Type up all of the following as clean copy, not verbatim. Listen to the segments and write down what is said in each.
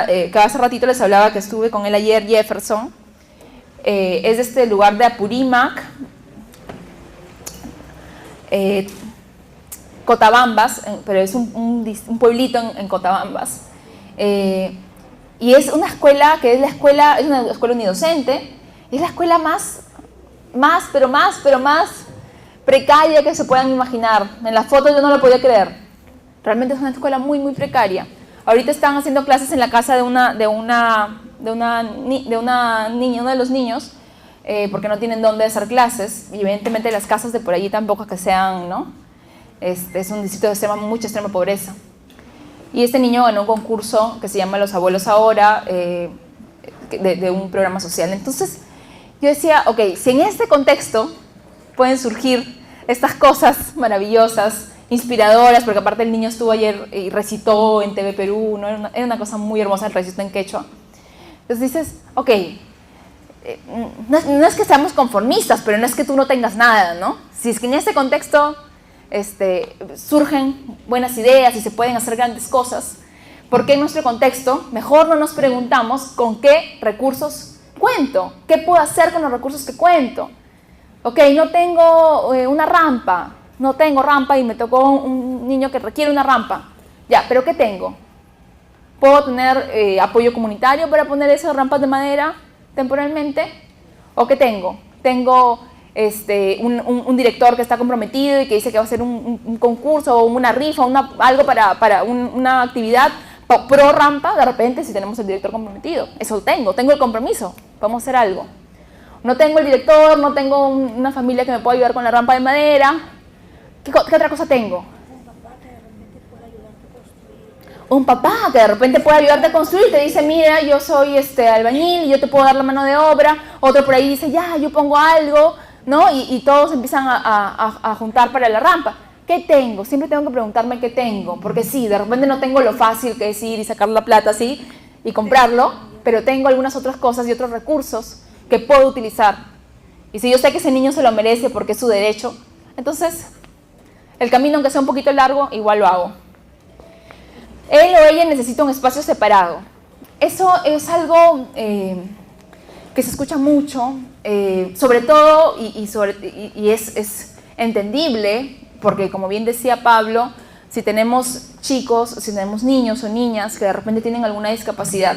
que hace ratito les hablaba que estuve con él ayer, Jefferson, es de este lugar de Apurímac, Cotabambas, pero es un pueblito en Cotabambas. Y es una escuela que es una escuela unidocente, es la escuela más precaria que se puedan imaginar. En las fotos yo no lo podía creer. Realmente es una escuela muy, muy precaria. Ahorita están haciendo clases en la casa de uno de los niños, porque no tienen dónde hacer clases, y evidentemente las casas de por allí tampoco que sean, ¿no? Es un distrito de mucha extrema pobreza. Y este niño ganó un concurso que se llama Los Abuelos Ahora, de un programa social. Entonces yo decía, ok, si en este contexto pueden surgir estas cosas maravillosas, inspiradoras, porque aparte el niño estuvo ayer y recitó en TV Perú, ¿no? Era una cosa muy hermosa, el recitó en quechua. Entonces dices, ok, no es que seamos conformistas, pero no es que tú no tengas nada, ¿no? Si es que en este contexto surgen buenas ideas y se pueden hacer grandes cosas, ¿por qué en nuestro contexto mejor no nos preguntamos con qué recursos cuento? ¿Qué puedo hacer con los recursos que cuento? Ok, no tengo una rampa, no tengo rampa y me tocó un niño que requiere una rampa. Ya, ¿pero qué tengo? ¿Puedo tener apoyo comunitario para poner esas rampas de madera temporalmente? ¿O qué tengo? Tengo un director que está comprometido y que dice que va a hacer un concurso o una rifa, algo para una actividad pro rampa. De repente, si tenemos el director comprometido, eso tengo el compromiso, vamos a hacer algo. No tengo el director, no tengo una familia que me pueda ayudar con la rampa de madera. ¿Qué otra cosa tengo? Un papá que de repente puede ayudarte a construir, te dice, mira, yo soy albañil y yo te puedo dar la mano de obra. Otro por ahí dice, ya, yo pongo algo, ¿no? Y todos empiezan a juntar para la rampa. ¿Qué tengo? Siempre tengo que preguntarme qué tengo, porque sí, de repente no tengo lo fácil que es ir y sacar la plata así y comprarlo, pero tengo algunas otras cosas y otros recursos que puedo utilizar. Y si yo sé que ese niño se lo merece porque es su derecho, entonces el camino, aunque sea un poquito largo, igual lo hago. Él o ella necesita un espacio separado. Eso es algo que se escucha mucho, sobre todo, y es entendible, porque como bien decía Pablo, si tenemos chicos, si tenemos niños o niñas que de repente tienen alguna discapacidad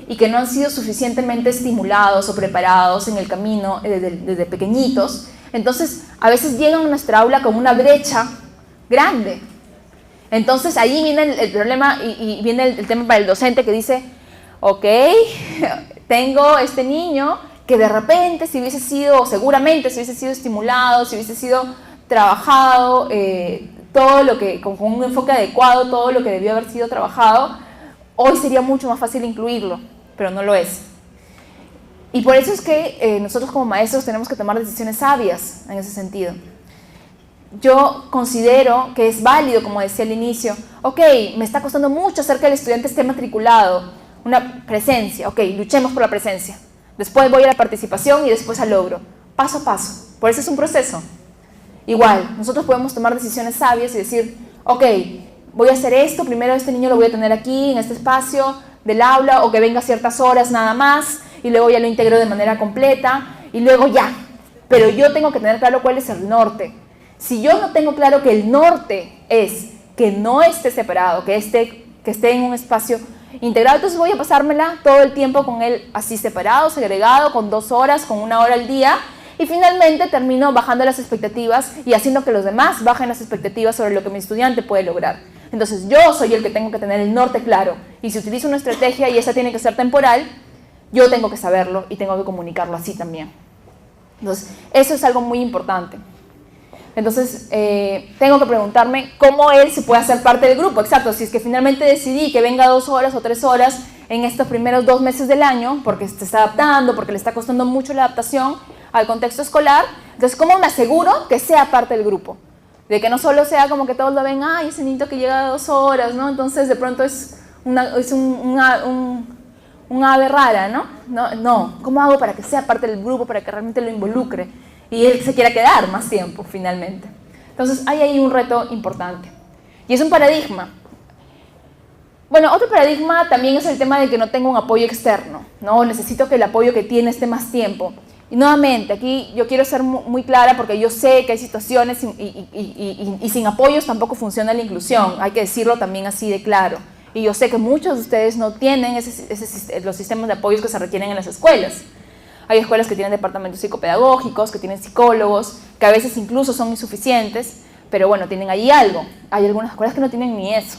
y que no han sido suficientemente estimulados o preparados en el camino desde pequeñitos, entonces a veces llegan a nuestra aula con una brecha grande. Entonces ahí viene el problema y viene el tema para el docente que dice, ok, tengo este niño que de repente seguramente si hubiese sido estimulado, si hubiese sido trabajado, todo lo que, con un enfoque adecuado, todo lo que debió haber sido trabajado, hoy sería mucho más fácil incluirlo, pero no lo es. Y por eso es que nosotros como maestros tenemos que tomar decisiones sabias en ese sentido. Yo considero que es válido, como decía al inicio, ok, me está costando mucho hacer que el estudiante esté matriculado, una presencia, ok, luchemos por la presencia. Después voy a la participación y después al logro, paso a paso. Por eso es un proceso. Igual, nosotros podemos tomar decisiones sabias y decir, ok, voy a hacer esto, primero este niño lo voy a tener aquí, en este espacio del aula, o que venga a ciertas horas nada más, y luego ya lo integro de manera completa, y luego ya. Pero yo tengo que tener claro cuál es el norte. Si yo no tengo claro que el norte es que no esté separado, que esté en un espacio integrado, entonces voy a pasármela todo el tiempo con él así separado, segregado, con 2 horas, con 1 hora al día, y finalmente termino bajando las expectativas y haciendo que los demás bajen las expectativas sobre lo que mi estudiante puede lograr. Entonces yo soy el que tengo que tener el norte claro, y si utilizo una estrategia y esa tiene que ser temporal, yo tengo que saberlo y tengo que comunicarlo así también. Entonces eso es algo muy importante. Entonces, tengo que preguntarme cómo él se puede hacer parte del grupo. Exacto, si es que finalmente decidí que venga 2 horas o 3 horas en estos primeros 2 meses del año, porque se está adaptando, porque le está costando mucho la adaptación al contexto escolar, entonces, ¿cómo me aseguro que sea parte del grupo? De que no solo sea como que todos lo ven, ay, ese niñito que llega a 2 horas, ¿no? Entonces, de pronto es un ave rara, ¿no? No, ¿cómo hago para que sea parte del grupo, para que realmente lo involucre? Y él se quiera quedar más tiempo, finalmente. Entonces, hay ahí un reto importante. Y es un paradigma. Bueno, otro paradigma también es el tema de que no tengo un apoyo externo, ¿no? Necesito que el apoyo que tiene esté más tiempo. Y nuevamente, aquí yo quiero ser muy clara porque yo sé que hay situaciones y sin apoyos tampoco funciona la inclusión. Hay que decirlo también así de claro. Y yo sé que muchos de ustedes no tienen los sistemas de apoyos que se requieren en las escuelas. Hay escuelas que tienen departamentos psicopedagógicos, que tienen psicólogos, que a veces incluso son insuficientes, pero bueno, tienen ahí algo. Hay algunas escuelas que no tienen ni eso.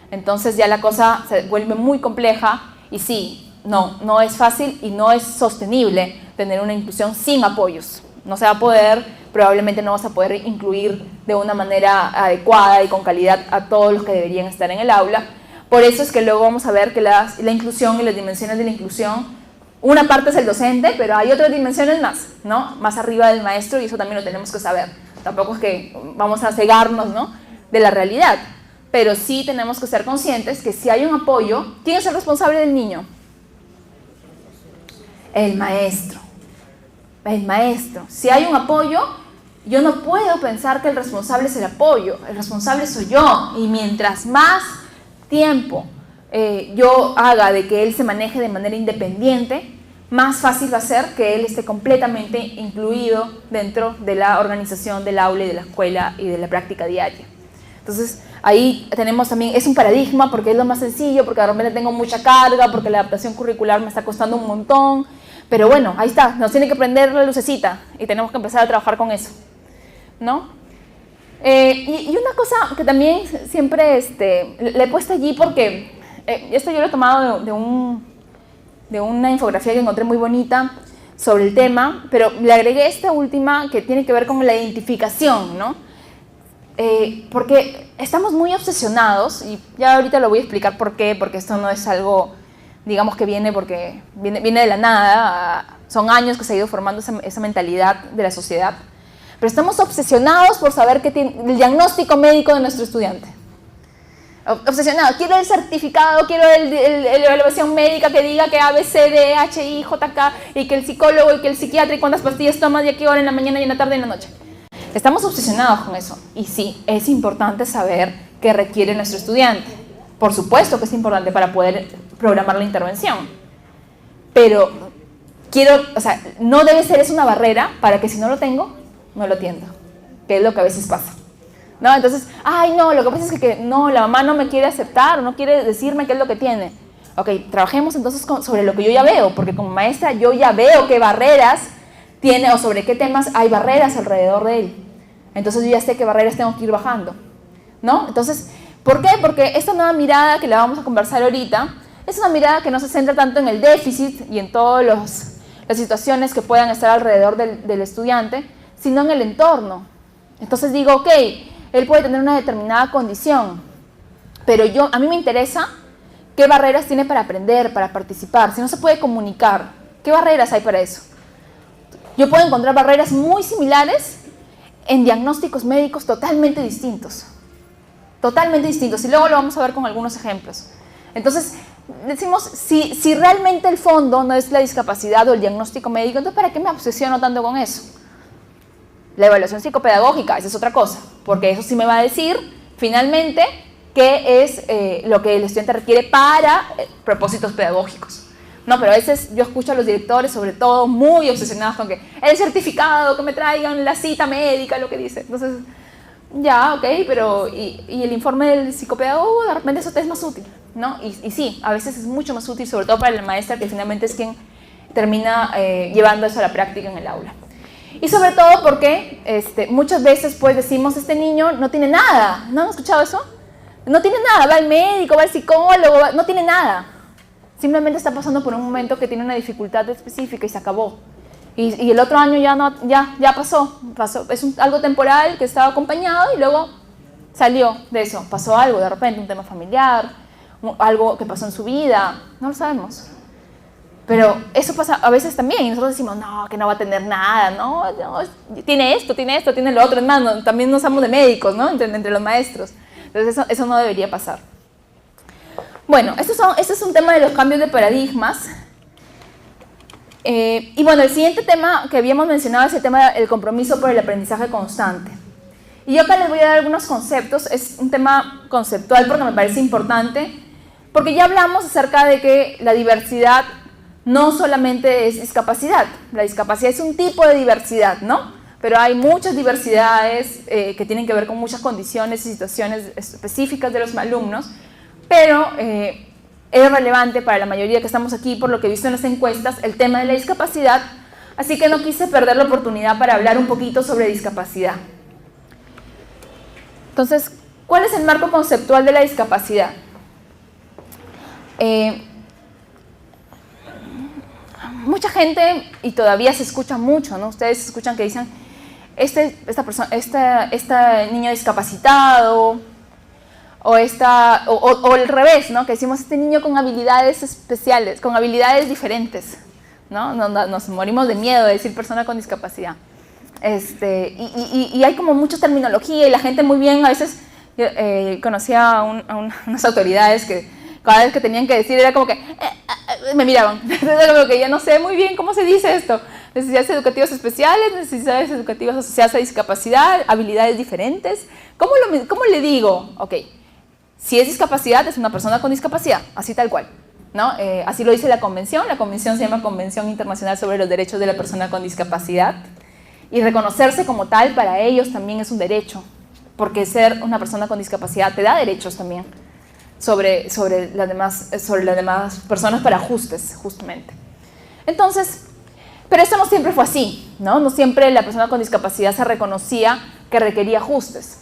Entonces ya la cosa se vuelve muy compleja y sí, no es fácil y no es sostenible tener una inclusión sin apoyos. No se va a poder, probablemente no vas a poder incluir de una manera adecuada y con calidad a todos los que deberían estar en el aula. Por eso es que luego vamos a ver que la inclusión y las dimensiones de la inclusión, una parte es el docente, pero hay otras dimensiones más, ¿no? Más arriba del maestro, y eso también lo tenemos que saber. Tampoco es que vamos a cegarnos, ¿no?, de la realidad, pero sí tenemos que ser conscientes que si hay un apoyo, ¿quién es el responsable del niño? El maestro. El maestro. Si hay un apoyo, yo no puedo pensar que el responsable es el apoyo, el responsable soy yo, y mientras más tiempo yo haga de que él se maneje de manera independiente, más fácil va a ser que él esté completamente incluido dentro de la organización del aula y de la escuela y de la práctica diaria. Entonces, ahí tenemos también, es un paradigma porque es lo más sencillo, porque de repente tengo mucha carga, porque la adaptación curricular me está costando un montón, pero bueno, ahí está, nos tiene que prender la lucecita y tenemos que empezar a trabajar con eso, ¿no? Y una cosa que también siempre le he puesto allí porque esto yo lo he tomado de una infografía que encontré muy bonita sobre el tema, pero le agregué esta última que tiene que ver con la identificación, ¿no? Porque estamos muy obsesionados, y ya ahorita lo voy a explicar por qué, porque esto no es algo, digamos, que viene de la nada, son años que se ha ido formando esa mentalidad de la sociedad, pero estamos obsesionados por saber qué tiene el diagnóstico médico de nuestro estudiante. Obsesionado, quiero el certificado, quiero la evaluación médica que diga que A, B, C, D, H, I, J, K, y que el psicólogo y que el psiquiatra y cuántas pastillas tomas y a qué hora, en la mañana y en la tarde y en la noche. Estamos obsesionados con eso, y sí, es importante saber qué requiere nuestro estudiante. Por supuesto que es importante para poder programar la intervención, pero no debe ser eso una barrera para que si no lo tengo, no lo atiendo, que es lo que a veces pasa. ¿No? Entonces, ay no, lo que pasa es que no, la mamá no me quiere aceptar, no quiere decirme qué es lo que tiene. Ok, trabajemos entonces sobre lo que yo ya veo, porque como maestra yo ya veo qué barreras tiene o sobre qué temas hay barreras alrededor de él. Entonces yo ya sé qué barreras tengo que ir bajando, ¿no? Entonces, ¿por qué? Porque esta nueva mirada que la vamos a conversar ahorita es una mirada que no se centra tanto en el déficit y en todas las situaciones que puedan estar alrededor del estudiante, sino en el entorno. Entonces digo, ok, él puede tener una determinada condición, pero a mí me interesa qué barreras tiene para aprender, para participar. Si no se puede comunicar, ¿qué barreras hay para eso? Yo puedo encontrar barreras muy similares en diagnósticos médicos totalmente distintos, y luego lo vamos a ver con algunos ejemplos. Entonces, decimos, si realmente el fondo no es la discapacidad o el diagnóstico médico, entonces ¿para qué me obsesiono tanto con eso? La evaluación psicopedagógica, esa es otra cosa, porque eso sí me va a decir, finalmente, qué es lo que el estudiante requiere para propósitos pedagógicos. No, pero a veces yo escucho a los directores, sobre todo, muy obsesionados con que el certificado, que me traigan la cita médica, lo que dice. Entonces, ya, ok, pero ¿y el informe del psicopedagogo? De repente eso te es más útil, ¿no? Y sí, a veces es mucho más útil, sobre todo para la maestra, que finalmente es quien termina llevando eso a la práctica en el aula. Y sobre todo porque muchas veces pues decimos, este niño no tiene nada. ¿No han escuchado eso? No tiene nada, va al médico, va al psicólogo, no tiene nada. Simplemente está pasando por un momento que tiene una dificultad específica y se acabó. Y el otro año ya pasó. Es algo temporal que estaba acompañado y luego salió de eso. Pasó algo, de repente, un tema familiar, algo que pasó en su vida, no lo sabemos. Pero eso pasa a veces también, y nosotros decimos, no, que no va a tener nada, no, tiene esto, tiene lo otro. Es más, también nos hablamos de médicos, ¿no? Entre los maestros. Entonces eso no debería pasar. Bueno, este es un tema de los cambios de paradigmas. Y bueno, el siguiente tema que habíamos mencionado es el tema del compromiso por el aprendizaje constante. Y yo acá les voy a dar algunos conceptos. Es un tema conceptual porque me parece importante, Porque ya hablamos acerca de que la diversidad no solamente es discapacidad. La discapacidad es un tipo de diversidad, ¿no? Pero hay muchas diversidades que tienen que ver con muchas condiciones y situaciones específicas de los alumnos, pero es relevante para la mayoría que estamos aquí, por lo que he visto en las encuestas, el tema de la discapacidad, así que no quise perder la oportunidad para hablar un poquito sobre discapacidad. Entonces, ¿cuál es el marco conceptual de la discapacidad? Mucha gente, y todavía se escucha mucho, ¿no? Ustedes escuchan que dicen, este niño discapacitado, o el revés, ¿no? Que decimos, este niño con habilidades especiales, con habilidades diferentes, ¿no? Nos morimos de miedo de decir persona con discapacidad. Y hay como mucha terminología, y la gente muy bien, a veces, conocía a unas autoridades que cada vez que tenían que decir era como que me miraban, era como que ya no sé muy bien cómo se dice esto, necesidades educativas especiales, necesidades educativas asociadas a discapacidad, habilidades diferentes, ¿cómo le digo? Ok, si es discapacidad, es una persona con discapacidad, así tal cual, ¿no? Así lo dice la convención se llama Convención Internacional sobre los Derechos de la Persona con Discapacidad, y reconocerse como tal para ellos también es un derecho, porque ser una persona con discapacidad te da derechos también sobre las demás personas para ajustes, justamente. Entonces, pero esto no siempre fue así, ¿no? No siempre la persona con discapacidad se reconocía que requería ajustes.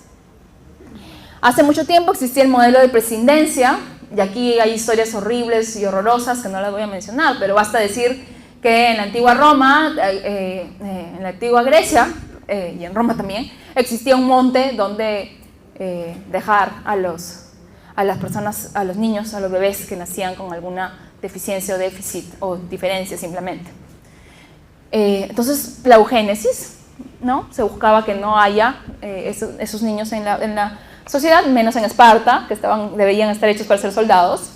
Hace mucho tiempo existía el modelo de prescindencia, y aquí hay historias horribles y horrorosas que no las voy a mencionar, pero basta decir que en la antigua Roma, en la antigua Grecia, y en Roma también, existía un monte donde dejar a las personas, a los niños, a los bebés que nacían con alguna deficiencia o déficit o diferencia simplemente. Entonces, la eugénesis, ¿no? Se buscaba que no haya esos niños en la sociedad, menos en Esparta, que debían estar hechos para ser soldados.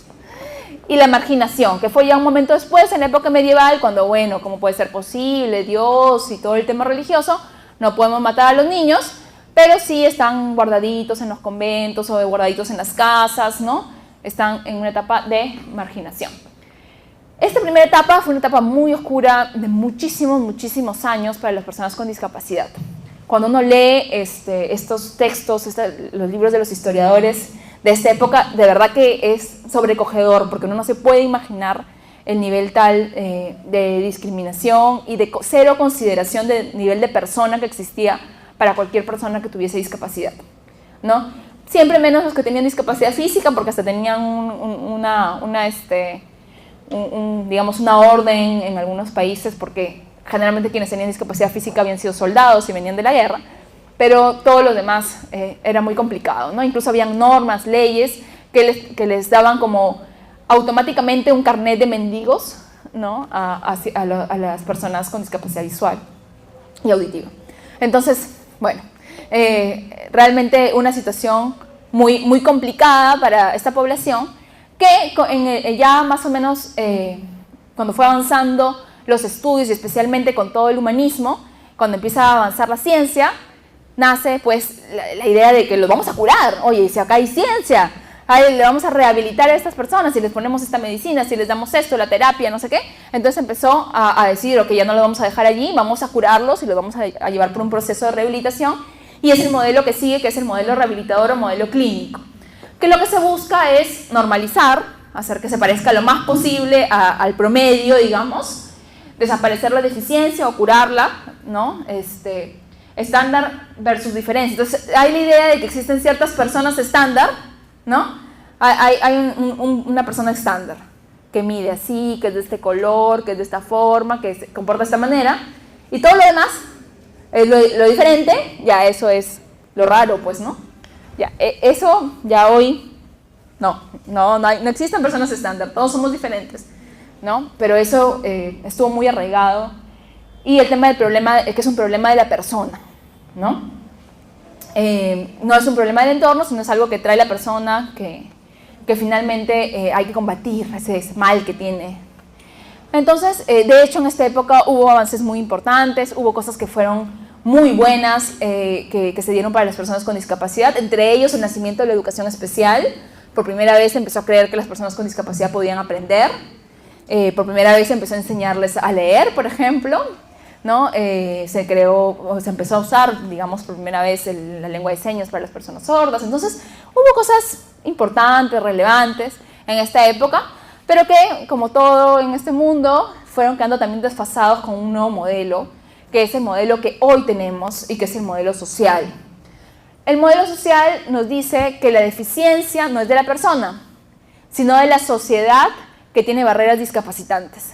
Y la marginación, que fue ya un momento después, en la época medieval, cuando, bueno, ¿cómo puede ser posible? Dios y todo el tema religioso, no podemos matar a los niños, pero sí están guardaditos en los conventos o guardaditos en las casas, ¿no? Están en una etapa de marginación. Esta primera etapa fue una etapa muy oscura de muchísimos años para las personas con discapacidad. Cuando uno lee estos textos, los libros de los historiadores de esta época, de verdad que es sobrecogedor, porque uno no se puede imaginar el nivel tal de discriminación y de cero consideración del nivel de persona que existía para cualquier persona que tuviese discapacidad, ¿no? Siempre menos los que tenían discapacidad física, porque hasta tenían digamos, una orden en algunos países, porque generalmente quienes tenían discapacidad física habían sido soldados y venían de la guerra, pero todos los demás era muy complicado, ¿no? Incluso habían normas, leyes que les daban como automáticamente un carnet de mendigos, ¿no? a las personas con discapacidad visual y auditiva. Entonces, bueno, realmente una situación muy complicada para esta población, que ya más o menos cuando fue avanzando los estudios, y especialmente con todo el humanismo, cuando empieza a avanzar la ciencia, nace pues la idea de que los vamos a curar. Oye, si acá hay ciencia, le vamos a rehabilitar a estas personas, si les ponemos esta medicina, si les damos esto, la terapia, no sé qué. Entonces empezó a decir, ok, ya no los vamos a dejar allí, vamos a curarlos y los vamos a llevar por un proceso de rehabilitación, y es el modelo que sigue, que es el modelo rehabilitador o modelo clínico, que lo que se busca es normalizar, hacer que se parezca lo más posible al promedio, digamos, desaparecer la deficiencia o curarla, ¿no? Estándar versus diferencia. Entonces hay la idea de que existen ciertas personas estándar, ¿no? Hay una persona estándar que mide así, que es de este color, que es de esta forma, que se comporta de esta manera, y todo lo demás, lo diferente, ya eso es lo raro, pues, ¿no? Ya, eso ya hoy no existen personas estándar, todos somos diferentes, ¿no? Pero eso estuvo muy arraigado, y el tema del problema es que es un problema de la persona, ¿no? No es un problema del entorno, sino es algo que trae la persona que finalmente hay que combatir, ese mal que tiene. Entonces, de hecho, en esta época hubo avances muy importantes, hubo cosas que fueron muy buenas que se dieron para las personas con discapacidad, entre ellos el nacimiento de la educación especial, por primera vez empezó a creer que las personas con discapacidad podían aprender, por primera vez empezó a enseñarles a leer, por ejemplo, ¿no? Se empezó a usar, digamos, por primera vez la lengua de señas para las personas sordas. Entonces, hubo cosas importantes, relevantes en esta época, pero que, como todo en este mundo, fueron quedando también desfasados con un nuevo modelo, que es el modelo que hoy tenemos y que es el modelo social. El modelo social nos dice que la deficiencia no es de la persona, sino de la sociedad que tiene barreras discapacitantes.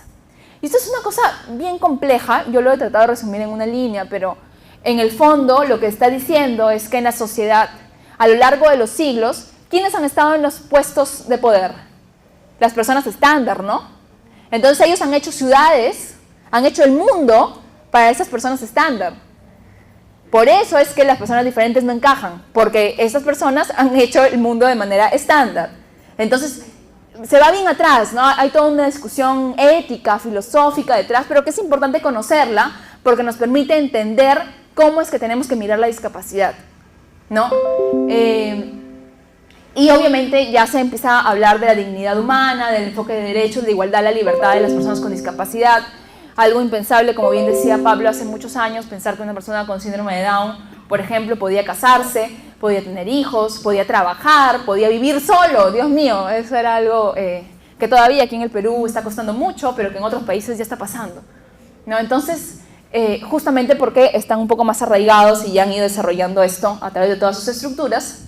Y esto es una cosa bien compleja, yo lo he tratado de resumir en una línea, pero en el fondo lo que está diciendo es que en la sociedad, a lo largo de los siglos, ¿quiénes han estado en los puestos de poder? Las personas estándar, ¿no? Entonces ellos han hecho ciudades, han hecho el mundo para esas personas estándar. Por eso es que las personas diferentes no encajan, porque estas personas han hecho el mundo de manera estándar. Entonces, se va bien atrás, ¿no? Hay toda una discusión ética, filosófica detrás, pero que es importante conocerla porque nos permite entender cómo es que tenemos que mirar la discapacidad, ¿no? Y obviamente ya se empieza a hablar de la dignidad humana, del enfoque de derechos, de igualdad, la libertad de las personas con discapacidad. Algo impensable, como bien decía Pablo hace muchos años, pensar que una persona con síndrome de Down, por ejemplo, podía casarse, podía tener hijos, podía trabajar, podía vivir solo. Dios mío, eso era algo que todavía aquí en el Perú está costando mucho, pero que en otros países ya está pasando, ¿no? Entonces, justamente porque están un poco más arraigados y ya han ido desarrollando esto a través de todas sus estructuras.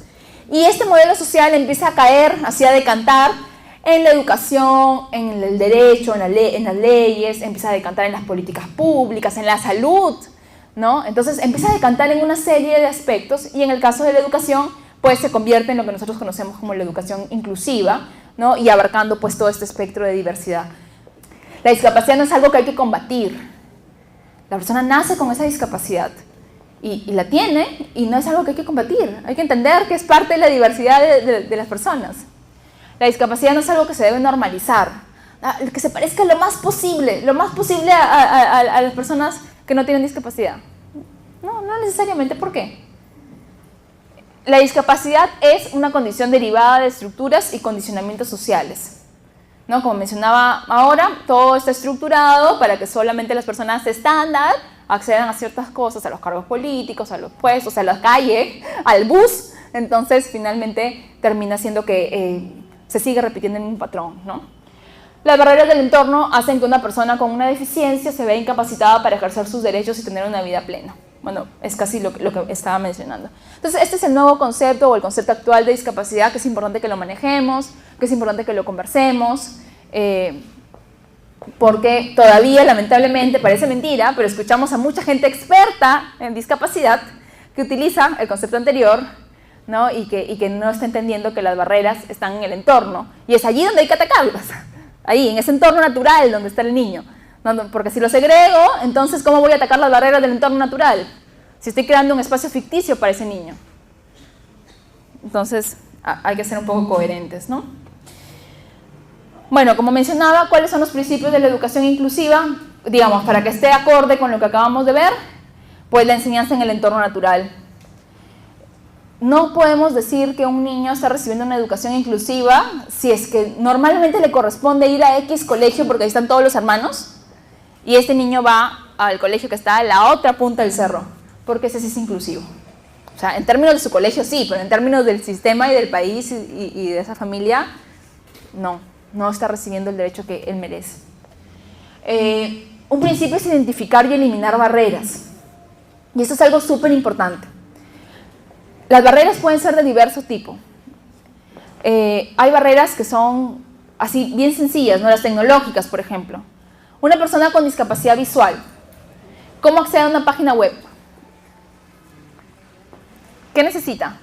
Y este modelo social empieza a caer, así a decantar en la educación, en el derecho, en las leyes, empieza a decantar en las políticas públicas, en la salud, ¿no? Entonces empieza a decantar en una serie de aspectos y en el caso de la educación, pues se convierte en lo que nosotros conocemos como la educación inclusiva, ¿no? Y abarcando pues todo este espectro de diversidad. La discapacidad no es algo que hay que combatir. La persona nace con esa discapacidad y la tiene y no es algo que hay que combatir. Hay que entender que es parte de la diversidad de las personas. La discapacidad no es algo que se debe normalizar, que se parezca lo más posible a las personas que no tienen discapacidad. No necesariamente. ¿Por qué? La discapacidad es una condición derivada de estructuras y condicionamientos sociales, ¿no? Como mencionaba ahora, todo está estructurado para que solamente las personas estándar accedan a ciertas cosas, a los cargos políticos, a los puestos, a la calle, al bus. Entonces, finalmente, termina siendo que se sigue repitiendo en un patrón, ¿no? Las barreras del entorno hacen que una persona con una deficiencia se vea incapacitada para ejercer sus derechos y tener una vida plena. Bueno, es casi lo que estaba mencionando. Entonces, este es el nuevo concepto o el concepto actual de discapacidad, que es importante que lo manejemos, que es importante que lo conversemos, porque todavía, lamentablemente, parece mentira, pero escuchamos a mucha gente experta en discapacidad que utiliza el concepto anterior, ¿no? y que no está entendiendo que las barreras están en el entorno, y es allí donde hay que atacarlas, ahí, en ese entorno natural donde está el niño. Porque si lo segrego, entonces ¿cómo voy a atacar las barreras del entorno natural? Si estoy creando un espacio ficticio para ese niño. Entonces hay que ser un poco coherentes, ¿no? Bueno, como mencionaba, ¿cuáles son los principios de la educación inclusiva? Digamos, para que esté acorde con lo que acabamos de ver, pues la enseñanza en el entorno natural. No podemos decir que un niño está recibiendo una educación inclusiva si es que normalmente le corresponde ir a X colegio porque ahí están todos los hermanos y este niño va al colegio que está a la otra punta del cerro, porque ese sí es inclusivo. O sea, en términos de su colegio sí, pero en términos del sistema y del país y de esa familia, no está recibiendo el derecho que él merece. Un principio es identificar y eliminar barreras. Y esto es algo súper importante. Las barreras pueden ser de diverso tipo. Hay barreras que son así bien sencillas, ¿no? Las tecnológicas, por ejemplo. Una persona con discapacidad visual, ¿cómo accede a una página web? ¿Qué necesita?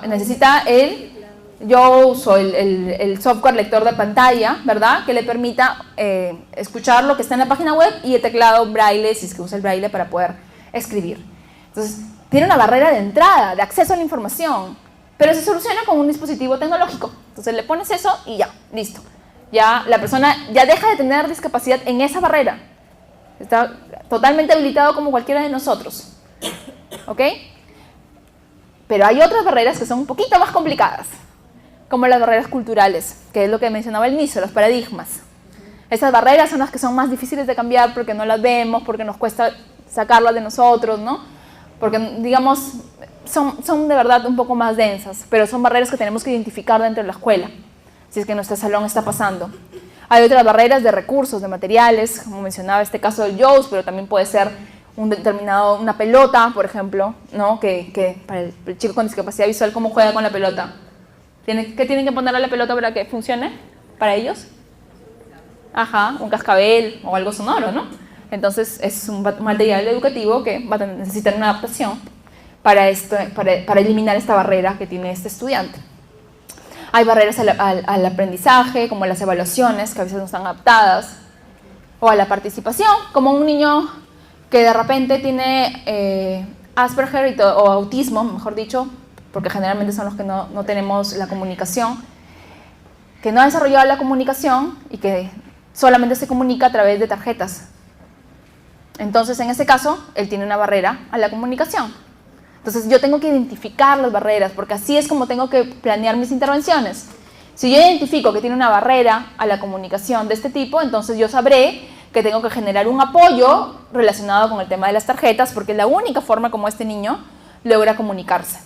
Necesita yo uso el software lector de pantalla, ¿verdad? Que le permita escuchar lo que está en la página web y el teclado braille, si es que usa el braille para poder escribir. Entonces, tiene una barrera de entrada, de acceso a la información, pero se soluciona con un dispositivo tecnológico. Entonces le pones eso y ya, listo. Ya la persona ya deja de tener discapacidad en esa barrera. Está totalmente habilitado como cualquiera de nosotros. ¿Ok? Pero hay otras barreras que son un poquito más complicadas, como las barreras culturales, que es lo que mencionaba al inicio, los paradigmas. Esas barreras son las que son más difíciles de cambiar porque no las vemos, porque nos cuesta sacarlas de nosotros, ¿no? Porque, digamos, son de verdad un poco más densas, pero son barreras que tenemos que identificar dentro de la escuela, si es que nuestro salón está pasando. Hay otras barreras de recursos, de materiales, como mencionaba este caso del JAWS, pero también puede ser una pelota, por ejemplo, ¿no? Que para el chico con discapacidad visual, ¿cómo juega con la pelota? ¿Qué tienen que ponerle a la pelota para que funcione para ellos? Ajá, un cascabel o algo sonoro, ¿no? Entonces es un material educativo que va a necesitar una adaptación para eliminar esta barrera que tiene este estudiante. Hay barreras al aprendizaje, como las evaluaciones, que a veces no están adaptadas, o a la participación, como un niño que de repente tiene Asperger o autismo, mejor dicho, porque generalmente son los que no tenemos la comunicación, que no ha desarrollado la comunicación y que solamente se comunica a través de tarjetas. Entonces, en ese caso, él tiene una barrera a la comunicación. Entonces, yo tengo que identificar las barreras, porque así es como tengo que planear mis intervenciones. Si yo identifico que tiene una barrera a la comunicación de este tipo, entonces yo sabré que tengo que generar un apoyo relacionado con el tema de las tarjetas, porque es la única forma como este niño logra comunicarse.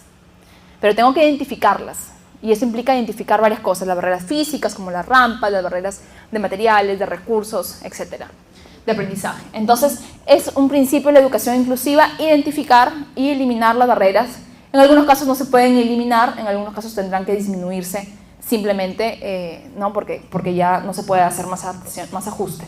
Pero tengo que identificarlas, y eso implica identificar varias cosas, las barreras físicas, como las rampas, las barreras de materiales, de recursos, etcétera, de aprendizaje. Entonces, es un principio de la educación inclusiva, identificar y eliminar las barreras. En algunos casos no se pueden eliminar, en algunos casos tendrán que disminuirse, simplemente, ¿no? porque ya no se puede hacer más ajuste.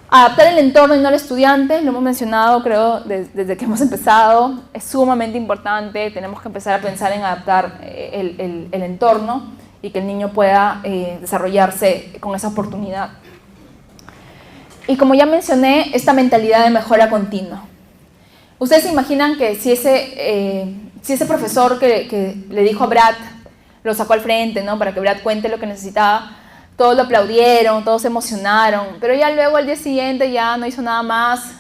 Adaptar el entorno y no al estudiante, lo hemos mencionado creo desde que hemos empezado, es sumamente importante, tenemos que empezar a pensar en adaptar el entorno y que el niño pueda desarrollarse con esa oportunidad. Y como ya mencioné, esta mentalidad de mejora continua. Ustedes se imaginan que si ese profesor que le dijo a Brad, lo sacó al frente, ¿no? Para que Brad cuente lo que necesitaba, todos lo aplaudieron, todos se emocionaron, pero ya luego al día siguiente ya no hizo nada más,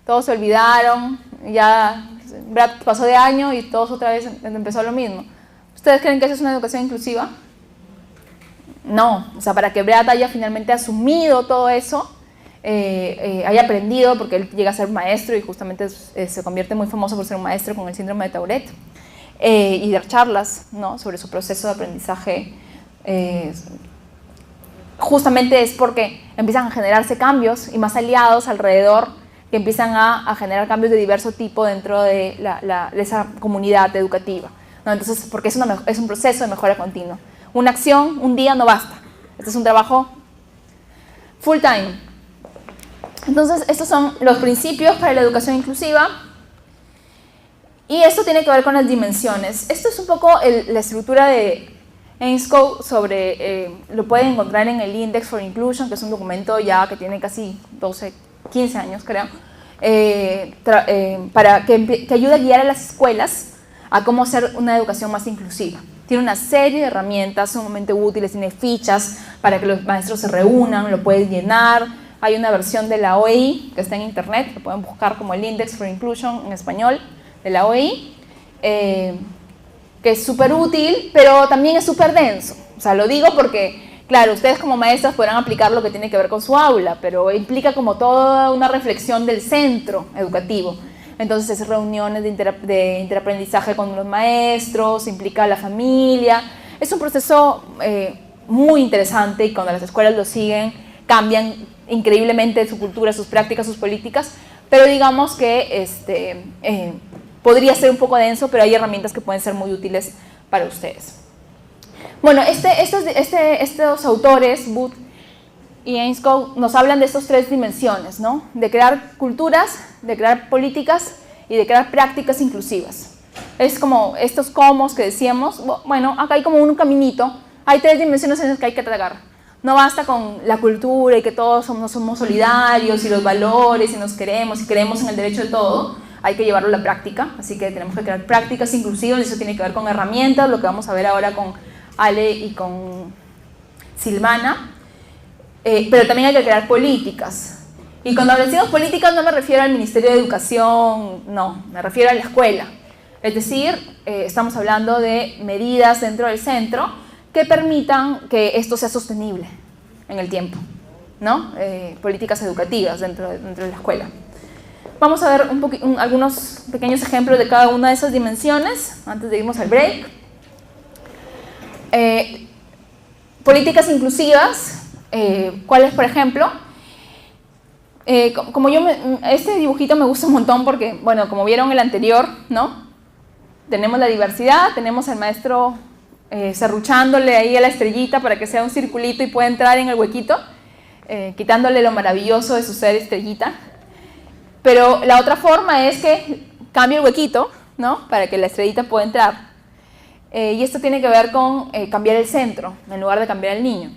todos se olvidaron, ya Brad pasó de año y todos otra vez empezó lo mismo. ¿Ustedes creen que eso es una educación inclusiva? No, o sea, para que Brad haya finalmente asumido todo eso, haya aprendido, porque él llega a ser maestro y justamente se convierte muy famoso por ser un maestro con el síndrome de Tourette, y dar charlas, ¿no? Sobre su proceso de aprendizaje, justamente es porque empiezan a generarse cambios y más aliados alrededor que empiezan a generar cambios de diverso tipo dentro de esa comunidad educativa, ¿no? Entonces, porque es un proceso de mejora continua. Una acción, un día no basta. Este es un trabajo full time. Entonces, estos son los principios para la educación inclusiva. Y esto tiene que ver con las dimensiones. Esto es un poco la estructura de Ainscough lo pueden encontrar en el Index for Inclusion, que es un documento ya que tiene casi 15 años, creo, que ayuda a guiar a las escuelas a cómo hacer una educación más inclusiva. Tiene una serie de herramientas sumamente útiles, tiene fichas para que los maestros se reúnan, lo pueden llenar. Hay una versión de la OEI que está en internet, lo pueden buscar como el Index for Inclusion en español, de la OEI. Que es súper útil, pero también es súper denso. O sea, lo digo porque, claro, ustedes como maestras podrán aplicar lo que tiene que ver con su aula, pero implica como toda una reflexión del centro educativo. Entonces, es reuniones de interaprendizaje con los maestros, implica a la familia. Es un proceso muy interesante y cuando las escuelas lo siguen, cambian increíblemente su cultura, sus prácticas, sus políticas, pero digamos que podría ser un poco denso, pero hay herramientas que pueden ser muy útiles para ustedes. Bueno, estos autores, Booth y Ainscough, nos hablan de estas tres dimensiones, ¿no? De crear culturas, de crear políticas y de crear prácticas inclusivas. Es como estos comos que decíamos, bueno, acá hay como un caminito, hay tres dimensiones en las que hay que tragar. No basta con la cultura y que todos somos solidarios y los valores y nos queremos y creemos en el derecho de todo. Hay que llevarlo a la práctica, así que tenemos que crear prácticas inclusivas y eso tiene que ver con herramientas, lo que vamos a ver ahora con Ale y con Silvana, pero también hay que crear políticas. Y cuando decimos políticas no me refiero al Ministerio de Educación, no, me refiero a la escuela. Es decir, estamos hablando de medidas dentro del centro que permitan que esto sea sostenible en el tiempo, ¿no? Políticas educativas dentro de la escuela. Vamos a ver algunos pequeños ejemplos de cada una de esas dimensiones antes de irnos al break. Políticas inclusivas, ¿cuáles, por ejemplo? Este dibujito me gusta un montón porque, bueno, como vieron el anterior, ¿no? Tenemos la diversidad, tenemos al maestro serruchándole ahí a la estrellita para que sea un circulito y pueda entrar en el huequito, quitándole lo maravilloso de su ser estrellita. Pero la otra forma es que cambie el huequito, ¿no? Para que la estrellita pueda entrar. Y esto tiene que ver con cambiar el centro, en lugar de cambiar el niño.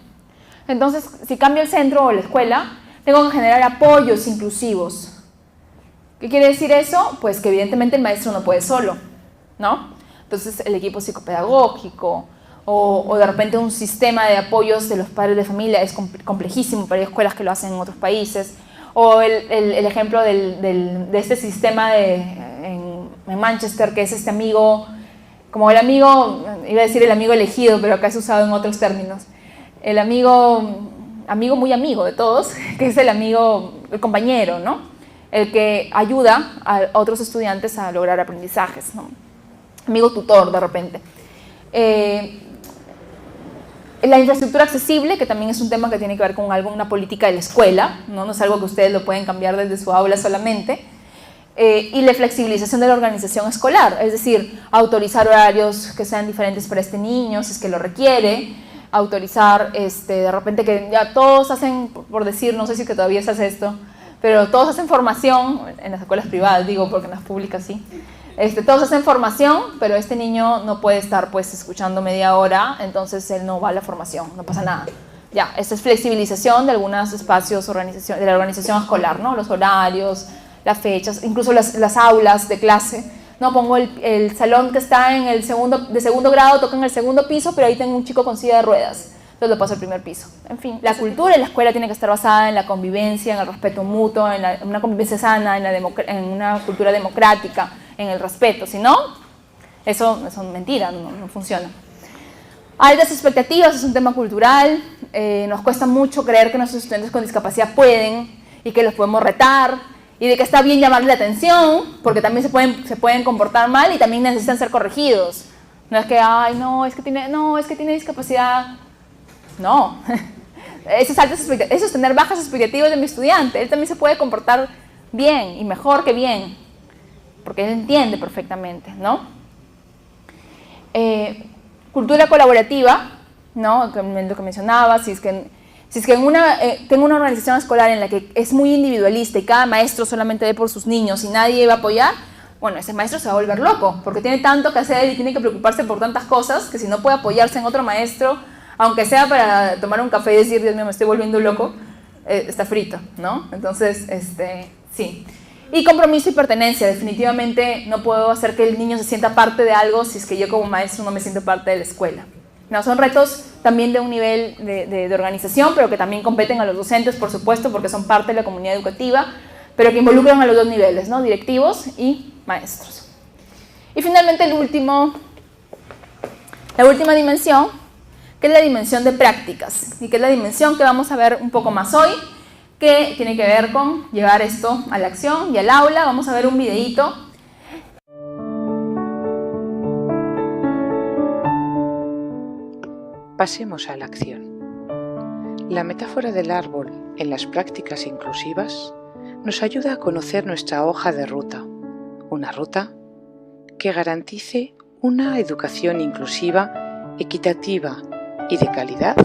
Entonces, si cambio el centro o la escuela, tengo que generar apoyos inclusivos. ¿Qué quiere decir eso? Pues que evidentemente el maestro no puede solo, ¿no? Entonces, el equipo psicopedagógico o de repente un sistema de apoyos de los padres de familia es complejísimo, pero hay escuelas que lo hacen en otros países. O el ejemplo de este sistema en Manchester, que es este amigo, como el amigo, iba a decir el amigo elegido, pero acá es usado en otros términos. El amigo muy amigo de todos, que es el compañero, ¿no? El que ayuda a otros estudiantes a lograr aprendizajes, ¿no? Amigo tutor, de repente. La infraestructura accesible, que también es un tema que tiene que ver con una política de la escuela, ¿no? No es algo que ustedes lo pueden cambiar desde su aula solamente. Y la flexibilización de la organización escolar, es decir, autorizar horarios que sean diferentes para este niño, si es que lo requiere, autorizar, de repente que ya todos hacen, por decir, no sé si que todavía se hace esto, pero todos hacen formación, en las escuelas privadas digo, porque en las públicas sí, todos hacen formación, pero este niño no puede estar pues escuchando media hora, entonces él no va a la formación, no pasa nada. Ya, esta es flexibilización de algunos espacios de la organización escolar, ¿no? Los horarios, las fechas, incluso las aulas de clase. No, pongo el salón que está de segundo grado, toca en el segundo piso, pero ahí tengo un chico con silla de ruedas, entonces lo paso al primer piso. En fin, la cultura en la escuela tiene que estar basada en la convivencia, en el respeto mutuo, en una convivencia sana, en una cultura democrática, en el respeto. Si no, eso es mentira, no funciona. Altas expectativas es un tema cultural. Nos cuesta mucho creer que nuestros estudiantes con discapacidad pueden y que los podemos retar, y de que está bien llamarle la atención, porque también se pueden comportar mal y también necesitan ser corregidos. No es que, ay, es que tiene discapacidad. No. Eso es tener bajas expectativas de mi estudiante. Él también se puede comportar bien y mejor que bien, porque él entiende perfectamente, ¿no? Cultura colaborativa, ¿no? Lo que mencionaba, si es que tengo una organización escolar en la que es muy individualista y cada maestro solamente ve por sus niños y nadie va a apoyar, bueno, ese maestro se va a volver loco porque tiene tanto que hacer y tiene que preocuparse por tantas cosas que si no puede apoyarse en otro maestro, aunque sea para tomar un café y decir, Dios mío, me estoy volviendo loco, está frito, ¿no? Entonces, sí. Y compromiso y pertenencia, definitivamente no puedo hacer que el niño se sienta parte de algo si es que yo como maestro no me siento parte de la escuela. No, son retos también de un nivel de organización, pero que también competen a los docentes, por supuesto, porque son parte de la comunidad educativa, pero que involucran a los dos niveles, ¿no? Directivos y maestros. Y finalmente la última dimensión, que es la dimensión de prácticas, y que es la dimensión que vamos a ver un poco más hoy, que tiene que ver con llevar esto a la acción y al aula. Vamos a ver un videíto. Pasemos a la acción. La metáfora del árbol en las prácticas inclusivas nos ayuda a conocer nuestra hoja de ruta, una ruta que garantice una educación inclusiva, equitativa y de calidad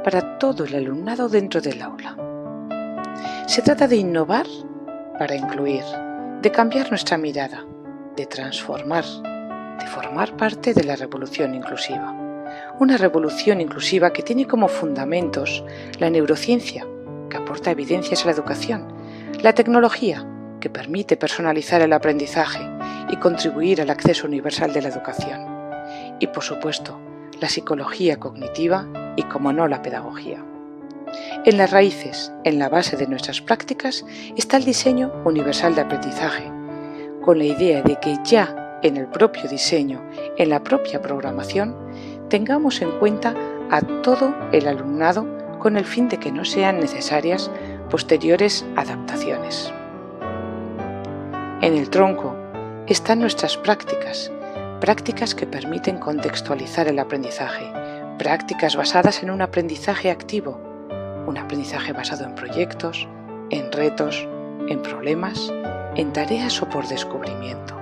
para todo el alumnado dentro del aula. Se trata de innovar para incluir, de cambiar nuestra mirada, de transformar, de formar parte de la revolución inclusiva. Una revolución inclusiva que tiene como fundamentos la neurociencia, que aporta evidencias a la educación, la tecnología, que permite personalizar el aprendizaje y contribuir al acceso universal de la educación, y por supuesto, la psicología cognitiva y, como no, la pedagogía. En las raíces, en la base de nuestras prácticas, está el diseño universal de aprendizaje, con la idea de que ya en el propio diseño, en la propia programación, tengamos en cuenta a todo el alumnado con el fin de que no sean necesarias posteriores adaptaciones. En el tronco están nuestras prácticas que permiten contextualizar el aprendizaje, prácticas basadas en un aprendizaje activo, un aprendizaje basado en proyectos, en retos, en problemas, en tareas o por descubrimiento.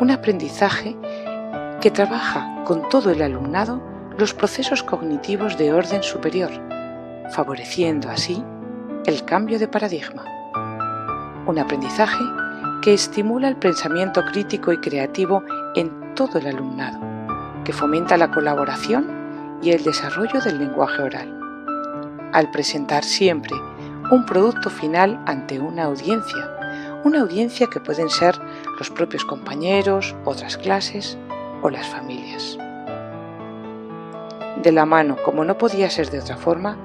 Un aprendizaje que trabaja con todo el alumnado los procesos cognitivos de orden superior, favoreciendo así el cambio de paradigma. Un aprendizaje que estimula el pensamiento crítico y creativo en todo el alumnado, que fomenta la colaboración y el desarrollo del lenguaje oral. Al presentar siempre un producto final ante una audiencia que pueden ser los propios compañeros, otras clases o las familias. De la mano, como no podía ser de otra forma,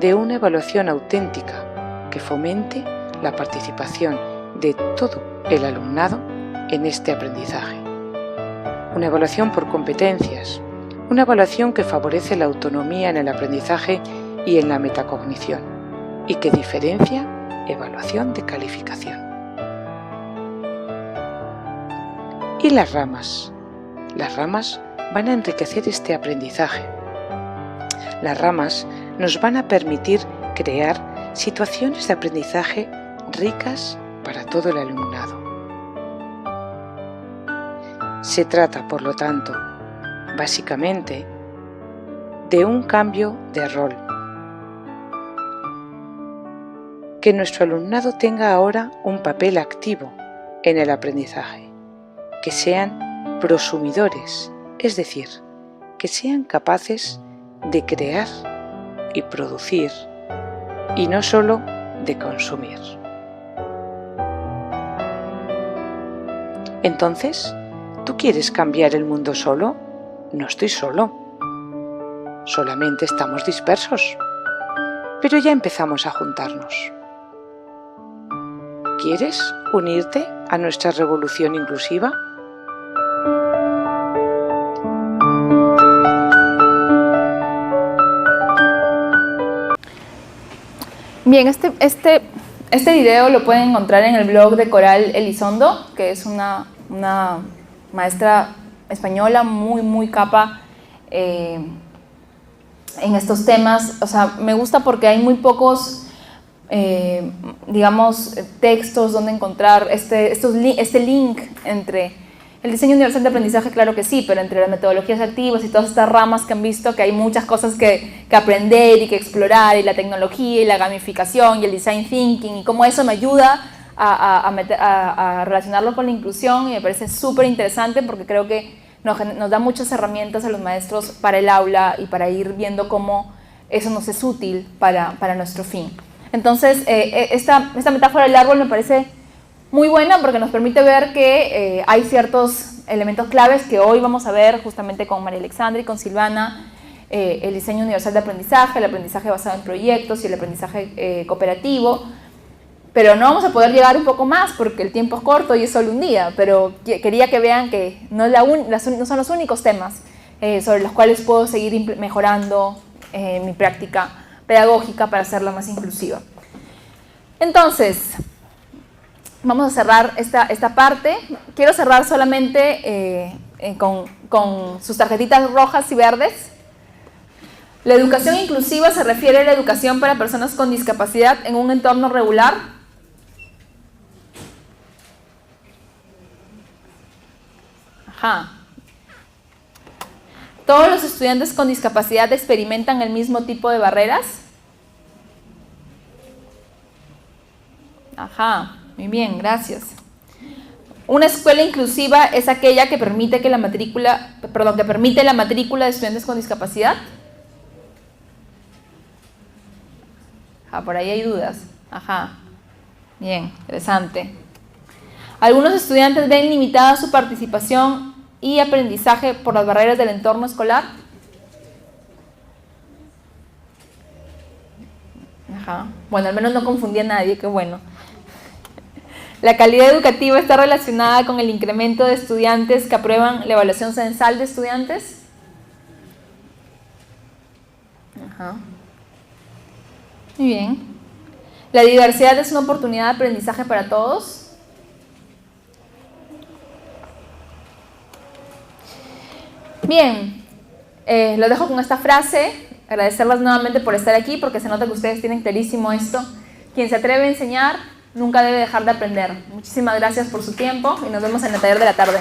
de una evaluación auténtica que fomente la participación de todo el alumnado en este aprendizaje. Una evaluación por competencias, una evaluación que favorece la autonomía en el aprendizaje y en la metacognición, y que diferencia evaluación de calificación. Y las ramas. Las ramas van a enriquecer este aprendizaje. Las ramas nos van a permitir crear situaciones de aprendizaje ricas para todo el alumnado. Se trata, por lo tanto, básicamente, de un cambio de rol. Que nuestro alumnado tenga ahora un papel activo en el aprendizaje, que sean prosumidores, es decir, que sean capaces de crear y producir, y no solo de consumir. Entonces, ¿tú quieres cambiar el mundo solo? No estoy solo. Solamente estamos dispersos. Pero ya empezamos a juntarnos. ¿Quieres unirte a nuestra revolución inclusiva? Bien, este video lo pueden encontrar en el blog de Coral Elizondo, que es una maestra española muy capa en estos temas. O sea, me gusta porque hay muy pocos, digamos, textos donde encontrar este link entre el diseño universal de aprendizaje, claro que sí, pero entre las metodologías activas y todas estas ramas que han visto que hay muchas cosas que aprender y que explorar, y la tecnología y la gamificación y el design thinking, y cómo eso me ayuda a relacionarlo con la inclusión, y me parece súper interesante porque creo que nos da muchas herramientas a los maestros para el aula y para ir viendo cómo eso nos es útil para nuestro fin. Entonces, esta metáfora del árbol me parece muy buena porque nos permite ver que hay ciertos elementos claves que hoy vamos a ver justamente con María Alexandra y con Silvana, el diseño universal de aprendizaje, el aprendizaje basado en proyectos y el aprendizaje cooperativo. Pero no vamos a poder llegar un poco más porque el tiempo es corto y es solo un día, pero quería que vean que no son los únicos temas sobre los cuales puedo seguir mejorando mi práctica pedagógica para hacerla más inclusiva. Entonces, vamos a cerrar esta parte. Quiero cerrar solamente con sus tarjetitas rojas y verdes. La educación inclusiva se refiere a la educación para personas con discapacidad en un entorno regular. Ajá. ¿Todos los estudiantes con discapacidad experimentan el mismo tipo de barreras? Ajá, muy bien, gracias. Una escuela inclusiva es aquella que permite la matrícula de estudiantes con discapacidad. Por ahí hay dudas. Ajá. Bien, interesante. Algunos estudiantes ven limitada su participación y aprendizaje por las barreras del entorno escolar. Ajá. Bueno, al menos no confundí a nadie, qué bueno. La calidad educativa está relacionada con el incremento de estudiantes que aprueban la evaluación censal de estudiantes. Ajá. Muy bien. La diversidad es una oportunidad de aprendizaje para todos. Bien, lo dejo con esta frase. Agradecerles nuevamente por estar aquí, porque se nota que ustedes tienen clarísimo esto. Quien se atreve a enseñar nunca debe dejar de aprender. Muchísimas gracias por su tiempo y nos vemos en el taller de la tarde.